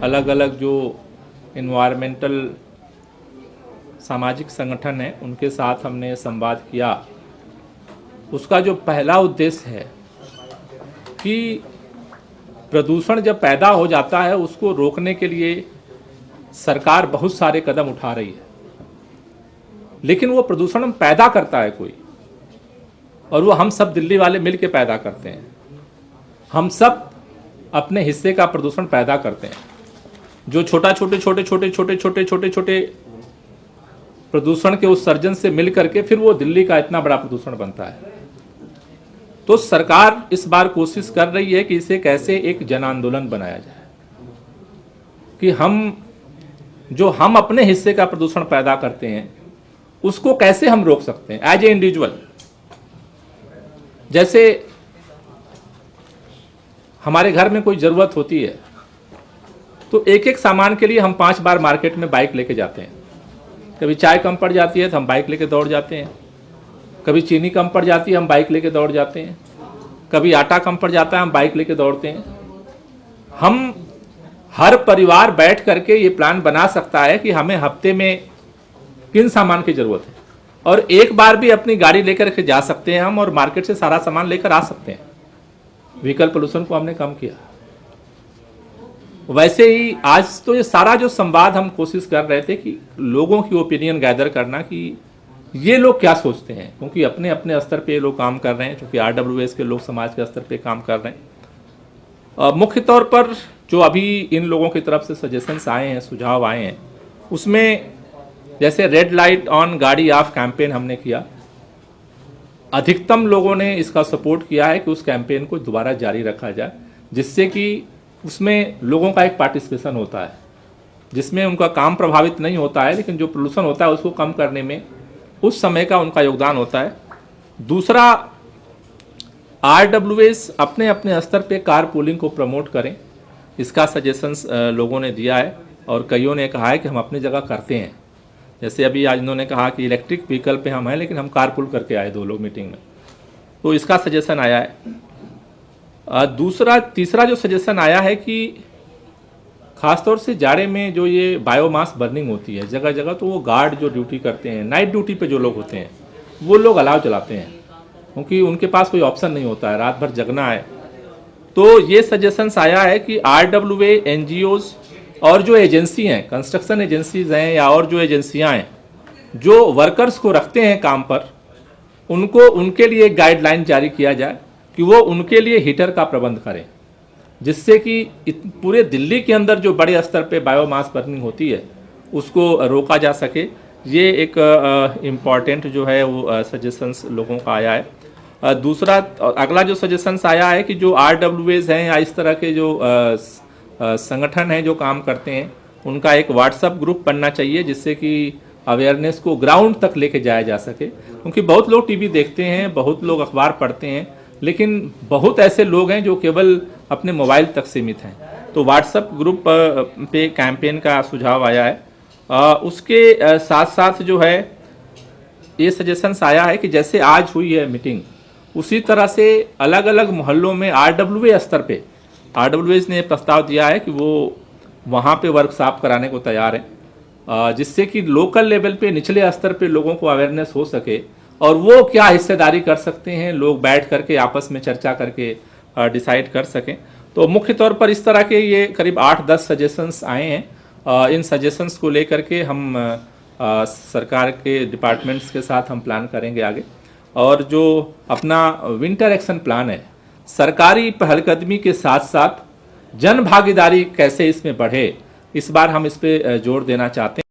अलग अलग जो इन्वायरमेंटल सामाजिक संगठन हैं उनके साथ हमने संवाद किया। उसका जो पहला उद्देश्य है कि प्रदूषण जब पैदा हो जाता है उसको रोकने के लिए सरकार बहुत सारे कदम उठा रही है, लेकिन वो प्रदूषण पैदा करता है कोई, और वो हम सब दिल्ली वाले मिलके पैदा करते हैं। हम सब अपने हिस्से का प्रदूषण पैदा करते हैं। जो छोटे प्रदूषण के उत्सर्जन से मिल करके फिर वो दिल्ली का इतना बड़ा प्रदूषण बनता है। तो सरकार इस बार कोशिश कर रही है कि इसे कैसे एक जन आंदोलन बनाया जाए कि हम अपने हिस्से का प्रदूषण पैदा करते हैं उसको कैसे हम रोक सकते हैं एज ए इंडिविजुअल। जैसे हमारे घर में कोई जरूरत होती है तो एक एक सामान के लिए हम 5 बार मार्केट में बाइक लेके जाते हैं। कभी चाय कम पड़ जाती है तो हम बाइक लेके दौड़ जाते हैं, कभी चीनी कम पड़ जाती है हम बाइक लेके दौड़ जाते हैं, कभी आटा कम पड़ जाता है हम बाइक लेके दौड़ते हैं। हम हर परिवार बैठ करके ये प्लान बना सकता है कि हमें हफ्ते में किन सामान की जरूरत है, और एक बार भी अपनी गाड़ी लेकर के जा सकते हैं हम और मार्केट से सारा सामान लेकर आ सकते हैं। व्हीकल पोल्यूशन को हमने कम किया। वैसे ही आज तो ये सारा जो संवाद हम कोशिश कर रहे थे कि लोगों की ओपिनियन गैदर करना कि ये लोग क्या सोचते हैं, क्योंकि अपने अपने स्तर पे लोग काम कर रहे हैं, क्योंकि RWS के लोग समाज के स्तर पे काम कर रहे हैं। मुख्य तौर पर जो अभी इन लोगों की तरफ से सजेशंस आए हैं, सुझाव आए हैं, उसमें जैसे रेड लाइट ऑन गाड़ी ऑफ कैंपेन हमने किया। अधिकतम लोगों ने इसका सपोर्ट किया है कि उस कैंपेन को दोबारा जारी रखा जाए, जिससे कि उसमें लोगों का एक पार्टिसिपेशन होता है, जिसमें उनका काम प्रभावित नहीं होता है, लेकिन जो पोल्यूशन होता है उसको कम करने में उस समय का उनका योगदान होता है। दूसरा, RWS अपने अपने स्तर पे कार पूलिंग को प्रमोट करें, इसका सजेशंस लोगों ने दिया है और कईयों ने कहा है कि हम अपनी जगह करते हैं। जैसे अभी आज इन्होंने कहा कि इलेक्ट्रिक व्हीकल पे हम हैं, लेकिन हम कार पूल करके आए 2 लोग मीटिंग में, तो इसका सजेशन आया है। तीसरा जो सजेशन आया है कि खासतौर से जाड़े में जो ये बायोमास बर्निंग होती है जगह जगह, तो वो गार्ड जो ड्यूटी करते हैं, नाइट ड्यूटी पे जो लोग होते हैं, वो लोग अलाव चलाते हैं, क्योंकि उनके पास कोई ऑप्शन नहीं होता है, रात भर जगना है। तो ये सजेशंस आया है कि RWA, NGOs और जो एजेंसी हैं, कंस्ट्रक्शन एजेंसीज हैं या और जो एजेंसियां हैं जो वर्कर्स को रखते हैं काम पर, उनको उनके लिए एक गाइडलाइन जारी किया जाए कि वो उनके लिए हीटर का प्रबंध करें, जिससे कि पूरे दिल्ली के अंदर जो बड़े स्तर पे बायोमास बर्निंग होती है उसको रोका जा सके। ये एक इम्पॉर्टेंट जो है वो सजेशंस लोगों का आया है। दूसरा, अगला जो सजेशंस आया है कि जो RWAs हैं या इस तरह के जो संगठन हैं जो काम करते हैं, उनका एक व्हाट्सएप ग्रुप बनना चाहिए, जिससे कि अवेयरनेस को ग्राउंड तक लेके जाया जा सके। क्योंकि बहुत लोग टीवी देखते हैं, बहुत लोग अखबार पढ़ते हैं, लेकिन बहुत ऐसे लोग हैं जो केवल अपने मोबाइल तक सीमित हैं। तो व्हाट्सएप ग्रुप पे कैंपेन का सुझाव आया है। उसके साथ साथ जो है ये सजेशंस आया है कि जैसे आज हुई है मीटिंग, उसी तरह से अलग अलग मोहल्लों में RWA स्तर पे RWAs ने प्रस्ताव दिया है कि वो वहाँ पे वर्कशॉप कराने को तैयार है, जिससे कि लोकल लेवल पे, निचले स्तर पे लोगों को अवेयरनेस हो सके और वो क्या हिस्सेदारी कर सकते हैं, लोग बैठ करके आपस में चर्चा करके डिसाइड कर सकें। तो मुख्य तौर पर इस तरह के ये करीब 8-10 सजेशंस आए हैं। इन सजेशंस को लेकर के हम सरकार के डिपार्टमेंट्स के साथ हम प्लान करेंगे आगे। और जो अपना विंटर एक्शन प्लान है, सरकारी पहलकदमी के साथ साथ जन भागीदारी कैसे इसमें बढ़े, इस बार हम इस पे जोर देना चाहते हैं।